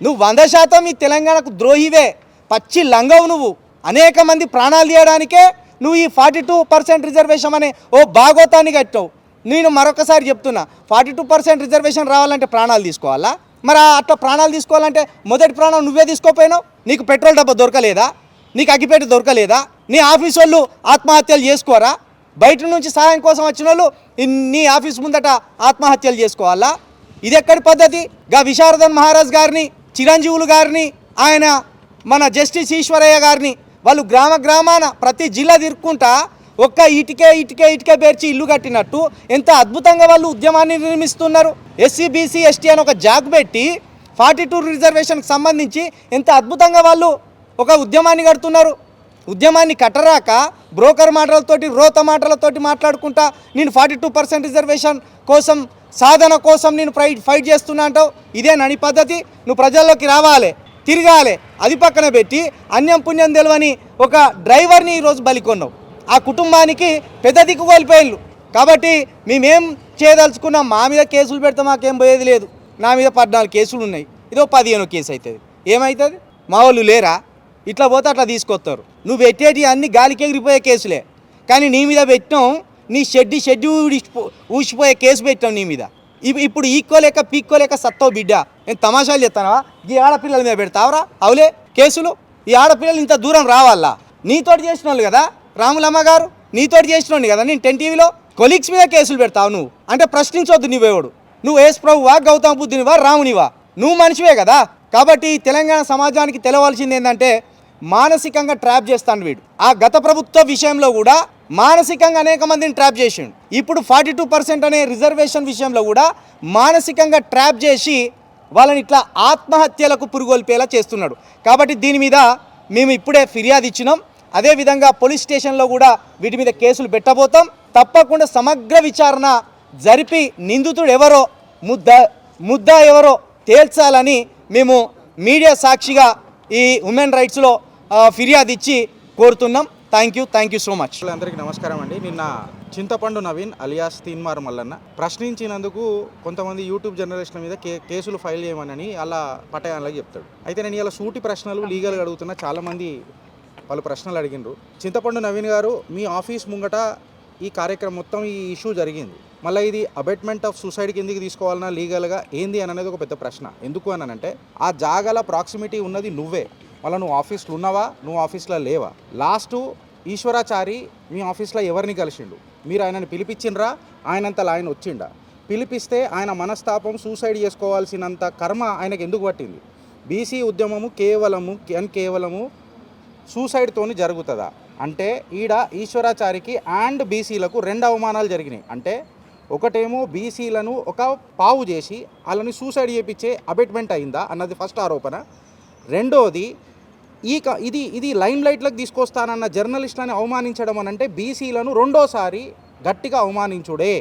నువ్వు 100% ఈ తెలంగాణకు ద్రోహివే, పచ్చి లంగవు నువ్వు. అనేక మంది ప్రాణాలు తీయడానికే నువ్వు ఈ 42% రిజర్వేషన్ అనే ఓ భాగోతాన్ని కట్టావు. నేను మరొకసారి చెప్తున్నా, 42% రిజర్వేషన్ రావాలంటే ప్రాణాలు తీసుకోవాలా? మరి అట్లా ప్రాణాలు తీసుకోవాలంటే మొదటి ప్రాణం నువ్వే తీసుకోపోయినావు. నీకు పెట్రోల్ డబ్బా దొరకలేదా? నీకు అగ్గిపెట్టి దొరకలేదా? నీ ఆఫీస్ వాళ్ళు ఆత్మహత్యలు చేసుకోరా? బయట నుంచి సహాయం కోసం వచ్చిన వాళ్ళు నీ ఆఫీస్ ముందట ఆత్మహత్యలు చేసుకోవాలా? ఇది ఎక్కడి పద్ధతి? విశారదన్ మహారాజ్ గారిని, చిరంజీవులు గారిని, ఆయన మన జస్టిస్ ఈశ్వరయ్య గారిని, వాళ్ళు గ్రామాన ప్రతి జిల్లా తిరుక్కుంటా ఒక్క ఇటుకే పేర్చి ఇల్లు కట్టినట్టు ఎంత అద్భుతంగా వాళ్ళు ఉద్యమాన్ని నిర్మిస్తున్నారు. ఎస్సీ బీసీ ఎస్టీ అని ఒక జాగ్ పెట్టి 42 రిజర్వేషన్కి సంబంధించి ఎంత అద్భుతంగా వాళ్ళు ఒక ఉద్యమాన్ని కడుతున్నారు. ఉద్యమాన్ని కట్టరాక బ్రోకర్ మాటలతోటి, రోత మాటలతోటి మాట్లాడుకుంటా నేను 42% రిజర్వేషన్ కోసం, సాధన కోసం నేను ఫైట్ చేస్తున్నా అంటావు. ఇదే నని పద్ధతి? నువ్వు ప్రజల్లోకి రావాలి, తిరగాలి. అది పక్కన పెట్టి అన్యం పుణ్యం తెలియని ఒక డ్రైవర్ని ఈరోజు బలికొన్నావు. ఆ కుటుంబానికి పెద్ద దిక్కు కోల్పోయిళ్ళు. కాబట్టి మేమేం చేయదలుచుకున్నాం? మా మీద కేసులు పెడితే మాకేం పోయేది లేదు. నా మీద 14 కేసులు ఉన్నాయి, ఇదో 15 కేసు అవుతుంది. ఏమవుతుంది? మా వాళ్ళు లేరా? ఇట్లా పోతే అట్లా తీసుకొస్తారు. నువ్వు పెట్టేటి అన్ని గాలికి ఎగిరిపోయే కేసులే. కానీ నీ మీద పెట్టాం, నీ షెడ్డు ఊసిపోయే కేసు పెట్టాం నీ మీద. ఇప్పుడు ఈక్కోలేక పీక్కోలేక సత్తావు బిడ్డ. నేను తమాషాలు చెప్తానవా? ఈ ఆడపిల్లల మీద పెడతావరా అవులే కేసులు? ఈ ఆడపిల్లలు ఇంత దూరం రావాలా? నీతోటి చేసిన వాళ్ళు కదా రాములమ్మ గారు, నీతోటి చేసినోండి కదా నేను 10 టీవీలో. కొలీగ్స్ మీద కేసులు పెడతావు నువ్వు అంటే ప్రశ్నించొద్దు. నువ్వేవాడు? నువ్వు యేసు ప్రభువా, గౌతమ బుద్ధునివా, రామునివా? నువ్వు మనిషివే కదా. కాబట్టి తెలంగాణ సమాజానికి తెలవాల్సింది ఏంటంటే, మానసికంగా ట్రాప్ చేస్తాను వీడు. ఆ గత ప్రభుత్వ విషయంలో కూడా మానసికంగా అనేక మందిని ట్రాప్ చేసిండు. ఇప్పుడు 42% అనే రిజర్వేషన్ విషయంలో కూడా మానసికంగా ట్రాప్ చేసి వాళ్ళని ఇట్లా ఆత్మహత్యలకు పురుగొల్పేలా చేస్తున్నాడు. కాబట్టి దీని మీద మేము ఇప్పుడే ఫిర్యాదు ఇచ్చినాం. అదేవిధంగా పోలీస్ స్టేషన్లో కూడా వీటి మీద కేసులు పెట్టబోతాం. తప్పకుండా సమగ్ర విచారణ జరిపి నిందితుడు ఎవరో, ముద్ద ఎవరో తేల్చాలని మేము మీడియా సాక్షిగా ఈ ఉమెన్ రైట్స్లో ఫిర్యాదు ఇచ్చి కోరుతున్నాం. Thank you so much. అందరికీ నమస్కారం అండి. నిన్న చింతపండు నవీన్ అలియాస్ తీన్మార్ మల్లన్న ప్రశ్నించినందుకు కొంతమంది యూట్యూబ్ జర్నలిస్టుల మీద కేసులు ఫైల్ చేయమని అలా పట్టయాలకు చెప్తాడు. అయితే నేను ఇలా సూటి ప్రశ్నలు లీగల్గా అడుగుతున్నా. చాలామంది వాళ్ళు ప్రశ్నలు అడిగినారు. చింతపండు నవీన్ గారు, మీ ఆఫీస్ ముంగట ఈ కార్యక్రమం మొత్తం ఈ ఇష్యూ జరిగింది. మళ్ళీ ఇది అబెట్మెంట్ ఆఫ్ సూసైడ్ కిందికి తీసుకోవాలన్నా లీగల్గా ఏంది అని అనేది ఒక పెద్ద ప్రశ్న. ఎందుకు అని అంటే ఆ జాగాల ప్రాక్సిమిటీ ఉన్నది నువ్వే, మళ్ళీ నువ్వు ఆఫీస్లో ఉన్నావా, నువ్వు ఆఫీస్లో లేవా. లాస్ట్ ఈశ్వరాచారి మీ ఆఫీస్లో ఎవరిని కలిసిండు, మీరు ఆయనని పిలిపించిండ్రా, ఆయనంతలా ఆయన వచ్చిండా, పిలిపిస్తే ఆయన మనస్తాపం సూసైడ్ చేసుకోవాల్సినంత కర్మ ఆయనకు ఎందుకు పట్టింది. బీసీ ఉద్యమము కేవలము సూసైడ్తోని జరుగుతుందా అంటే ఈడ ఈశ్వరాచారికి అండ్ బీసీలకు 2 అవమానాలు జరిగినాయి. అంటే ఒకటేమో బీసీలను ఒక పావు చేసి వాళ్ళని సూసైడ్ చేయించే అబెట్మెంట్ అయిందా అన్నది ఫస్ట్ ఆరోపణ. రెండోది ఇది లైమ్ లైట్లకు తీసుకొస్తానన్న జర్నలిస్టులని అవమానించడం అని అంటే బీసీలను రెండోసారి గట్టిగా అవమానించుడే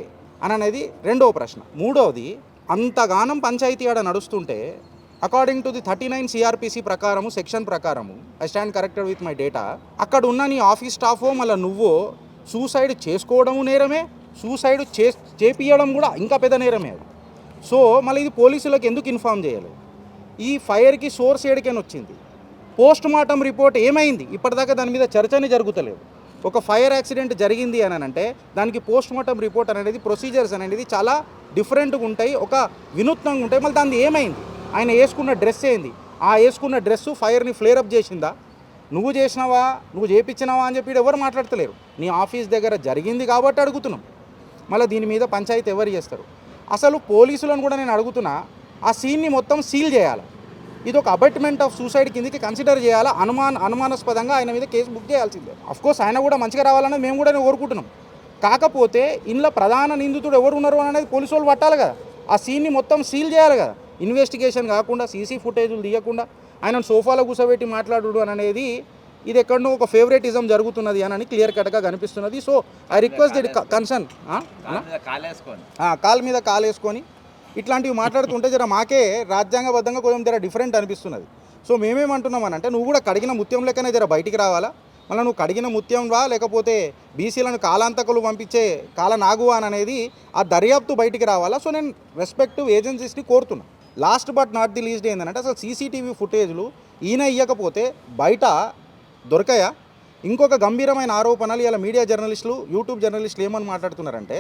అని అనేది రెండో ప్రశ్న. మూడోది అంతగానం పంచాయతీ ఆడ నడుస్తుంటే అకార్డింగ్ టు ది 39 సిఆర్పిసి ప్రకారము సెక్షన్ ప్రకారము I stand corrected with my data, అక్కడ ఉన్న నీ ఆఫీస్ స్టాఫో మళ్ళీ నువ్వో సూసైడ్ చేసుకోవడము నేరమే, సూసైడ్ చేపియడం కూడా ఇంకా పెద్ద నేరమే అది. సో మళ్ళీ ఇది పోలీసులకు ఎందుకు ఇన్ఫామ్ చేయాలి. ఈ ఫైర్కి సోర్స్ ఏడికని వచ్చింది, పోస్ట్ మార్టం రిపోర్ట్ ఏమైంది, ఇప్పటిదాకా దాని మీద చర్చనే జరుగుతలేదు. ఒక ఫైర్ యాక్సిడెంట్ జరిగింది అని అంటే దానికి పోస్ట్ మార్టం రిపోర్ట్ అనేది ప్రొసీజర్స్ అనేది చాలా డిఫరెంట్గా ఉంటాయి, ఒక వినూత్నంగా ఉంటాయి. మళ్ళీ దాన్ని ఏమైంది, ఆయన వేసుకున్న డ్రెస్ ఏంది, ఆ వేసుకున్న డ్రెస్సు ఫైర్ని ఫ్లేరప్ చేసిందా, నువ్వు చేసినావా, నువ్వు చేయించినావా అని చెప్పి ఎవరు మాట్లాడతలేరు. నీ ఆఫీస్ దగ్గర జరిగింది కాబట్టి అడుగుతున్నాం. మళ్ళీ దీని మీద పంచాయతీ ఎవరు చేస్తారు. అసలు పోలీసులను కూడా నేను అడుగుతున్నా, ఆ సీన్ని మొత్తం సీల్ చేయాలి. ఇది ఒక అబెట్మెంట్ ఆఫ్ సూసైడ్ కిందకి కన్సిడర్ చేయాలా, అనుమానాస్పదంగా ఆయన మీద కేసు బుక్ చేయాల్సిందే. అఫ్కోర్స్ ఆయన కూడా మంచిగా రావాలని మేము కూడా కోరుకుంటున్నాం. కాకపోతే ఇందులో ప్రధాన నిందితుడు ఎవరు ఉన్నారు అనేది పోలీసు వాళ్ళు పట్టాలి కదా, ఆ సీన్ని మొత్తం సీల్ చేయాలి కదా. ఇన్వెస్టిగేషన్ కాకుండా సీసీ ఫుటేజులు తీయకుండా ఆయన సోఫాలో కూర్చోబెట్టి మాట్లాడు అని అనేది ఇది ఎక్కడో ఒక ఫేవరెటిజం జరుగుతున్నది అని క్లియర్ కట్గా కనిపిస్తున్నది. So I request that concern call మీద కాల్ వేసుకొని ఇట్లాంటివి మాట్లాడుతుంటే జర మాకే రాజ్యాంగబద్ధంగా కొంచెం జర డిఫరెంట్ అనిపిస్తున్నది. సో మేమేమంటున్నామనంటే నువ్వు కూడా కడిగిన ముత్యం లెక్కనే జర బయటికి రావాలా. మళ్ళీ నువ్వు కడిగిన ముత్యంవా లేకపోతే బీసీలను కాలాంతకులు పంపించే కాల నాగువా అనేది ఆ దర్యాప్తు బయటికి రావాలా. సో నేను రెస్పెక్టివ్ ఏజెన్సీస్ని కోరుతున్నా. Last but not the least ఏంటంటే అసలు సీసీటీవీ ఫుటేజ్లు ఈయన ఇవ్వకపోతే బయట దొరకాయా. ఇంకొక గంభీరమైన ఆరోపణలు ఇలా మీడియా జర్నలిస్టులు యూట్యూబ్ జర్నలిస్టులు ఏమని మాట్లాడుతున్నారంటే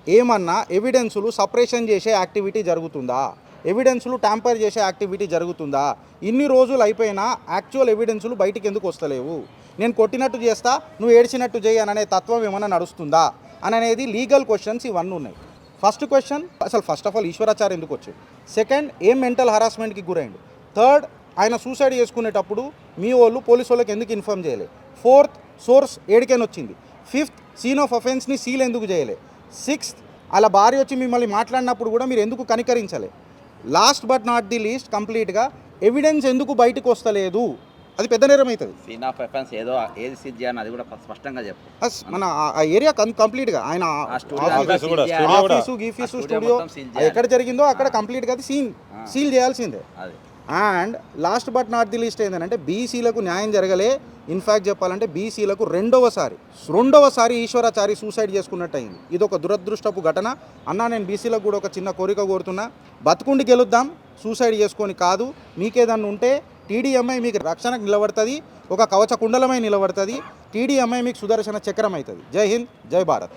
ఏమన్నా ఎవిడెన్సులు సపరేషన్ చేసే యాక్టివిటీ జరుగుతుందా, ఎవిడెన్సులు ట్యాంపర్ చేసే యాక్టివిటీ జరుగుతుందా, ఇన్ని రోజులు అయిపోయినా యాక్చువల్ ఎవిడెన్సులు బయటికి ఎందుకు వస్తలేవు, నేను కొట్టినట్టు చేస్తా నువ్వు ఏడ్చినట్టు చేయి అనే తత్వం ఏమైనా నడుస్తుందా అనేది లీగల్ క్వశ్చన్స్ ఇవన్నీ ఉన్నాయి. ఫస్ట్ క్వశ్చన్ అసలు ఫస్ట్ ఆఫ్ ఆల్ ఈశ్వరాచార్య ఎందుకు వచ్చాడు, సెకండ్ ఏం మెంటల్ హరాస్మెంట్కి గురైండు, థర్డ్ ఆయన సూసైడ్ చేసుకునేటప్పుడు మీ వాళ్ళు పోలీసు వాళ్ళకి ఎందుకు ఇన్ఫార్మ్ చేయలేదు, ఫోర్త్ సోర్స్ ఏడికైనా వచ్చింది, ఫిఫ్త్ సీన్ ఆఫ్ అఫెన్స్ని సీల్ ఎందుకు చేయలే, సిక్స్త్ అలా భార్య వచ్చి మిమ్మల్ని మాట్లాడినప్పుడు కూడా మీరు ఎందుకు కనికరించలే, last but not the least కంప్లీట్గా ఎవిడెన్స్ ఎందుకు బయటకు వస్తలేదు, అది పెద్ద నేరం అవుతుంది. సీన్ ఆఫ్ అఫెన్స్ ఏదో ఏది సీజ్ చేయాలని అది కూడా స్పష్టంగా చెప్పు. మన ఆ ఏరియా కంప్లీట్గా ఆయన ఆఫీసు గీఫీసు స్టూడియో ఎక్కడ జరిగిందో అక్కడ కంప్లీట్గా అది సీల్ చేయాల్సిందే. And last but not the least ఏంటంటే బీసీలకు న్యాయం జరగలే. ఇన్ఫ్యాక్ట్ చెప్పాలంటే బీసీలకు రెండవసారి ఈశ్వరాచారి సూసైడ్ చేసుకున్నట్టు అయింది. ఇది ఒక దురదృష్టపు ఘటన. అన్న నేను బీసీలకు కూడా ఒక చిన్న కోరిక కోరుతున్నా, బతుకుండి గెలుద్దాం, సూసైడ్ చేసుకొని కాదు. మీకేదన్నా ఉంటే టీడీఎంఐ మీకు రక్షణకు నిలబడుతుంది, ఒక కవచ కుండలమై నిలబడుతుంది. టీడీఎంఐ మీకు సుదర్శన చక్రం అవుతుంది. జై హింద్, జై భారత్.